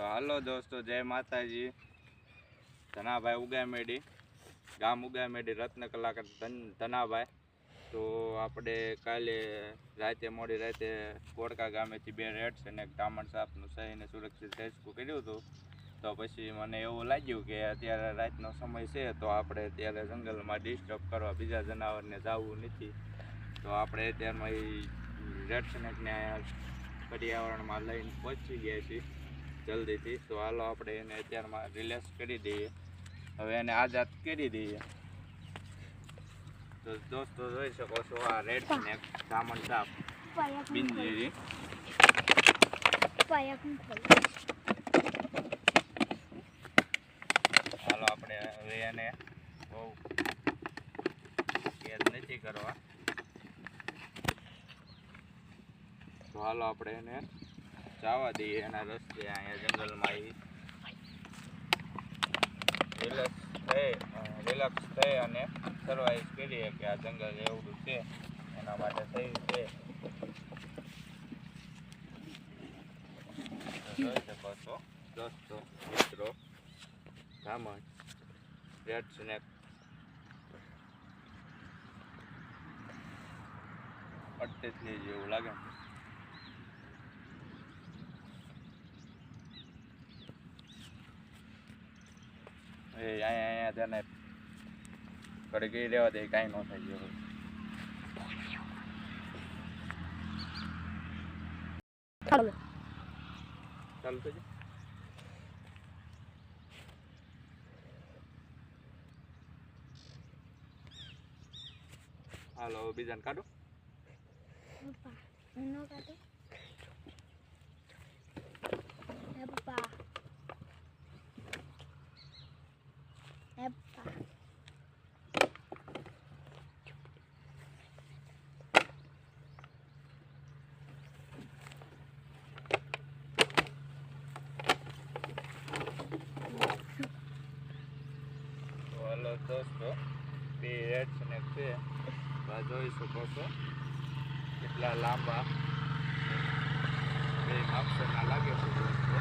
હાલો દોસ્તો, જય માતાજી. ધનાભાઈ ઉગામેડી, ગામ ઉગામેડી, રત્ન કલાકાર ધનાભાઈ. તો આપણે કાલે રાતે મોડી રાતે કોડકા ગામેથી 2 રેડ્સ અને એક ધામણ સાપનું સહીને સુરક્ષિત રેસ્ક્યુ કર્યું હતું. તો પછી મને એવું લાગ્યું કે અત્યારે રાતનો સમય છે, તો આપણે અત્યારે જંગલમાં ડિસ્ટર્બ કરવા બીજા જનાવરને જવું નથી. તો આપણે અત્યારમાં એ રેડ સ્નેકને પર્યાવરણમાં લઈને પહોંચી ગયા છીએ જલ્દીથી. તો હાલો આપણે એને અત્યારમાં રિલેક્સ કરી દઈએ, હવે એને આઝાદ કરી દઈએ. તો દોસ્તો જોઈ શકો છો, આ રેડ સ્નેક ધામણ સાપ બિનઝેરી. હાલો આપણે હવે એને બહુ કેદ નથી કરવા. તો હાલો આપણે એને જવા દઈએ એના રસ્તે. અહીંયા જંગલમાં રિલેક્સ થઈ અને સર્વાઈવ કરીએ કે આ જંગલ એવડું છે, એના માટે થયું છે. જોઈ શકો છો દોસ્તો, મિત્રો, ધામણ રેડ સ્નેક પડતે જ નહીં જેવું લાગે. અહીંયા તેને ઘડી ગઈ રહેવા દે, કાંઈ ન થાય ગયું. ચાલુ થઈ જાય. હાલો બીજાને કાઢો. હાલો દોસ્તો, 2 રેડ સ્નેક છે, જોઈ શકો છો કેટલા લાંબા, 2 માપસરના લાગે છે દોસ્તો.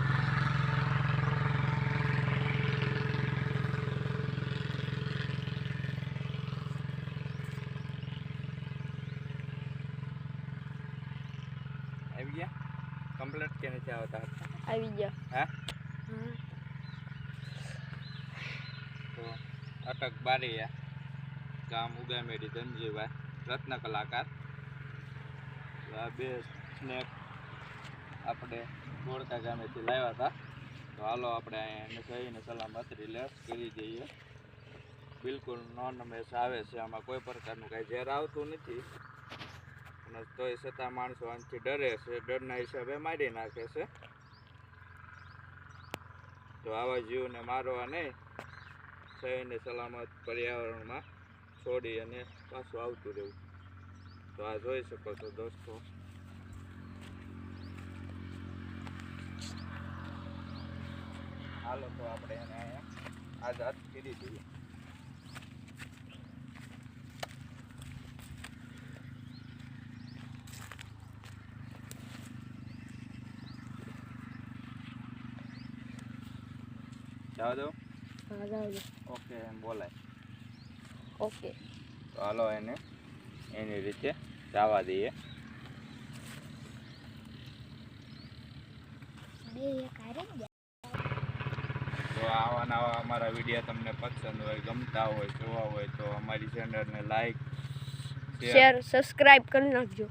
આવી ગયા કમ્પ્લીટ કે નથી આવતા? આવી ગયા. હા, તો અટક બારીયા, ગામ ઉગામેડી, ધનજીભાઈ, રત્ન કલાકાર. આ 2 સ્નેક આપણે કોડકા ગામેથી લાવ્યા હતા. તો હાલો આપણે અહીંયા સહીને સલામત રિલેક્સ કરી દઈએ. બિલકુલ નોન મેસ આવે છે, આમાં કોઈ પ્રકારનું કાંઈ ઝેર આવતું નથી, અને તોય છતાં માણસો આનાથી ડરે છે, ડરના હિસાબે મારી નાખે છે. તો આવા જીવને મારવા નહીં, સહીને સલામત પર્યાવરણમાં છોડી અને પાછું આવતું રહેવું. તો આ જોઈ શકો છો દોસ્તો. હાલો તો આપણે એને અહીંયા આઝાદ કરી દઈએ. જવા દો. ઓકે એમ બોલાય. ઓકે, તો હાલો એને એની રીતે જવા દઈએ. તો આવા નવા અમારા વિડીયો તમને પસંદ હોય, ગમતા હોય, જોવા હોય તો અમારી ચેનલને લાઈક, શેર, સબસ્ક્રાઇબ કરી નાખજો.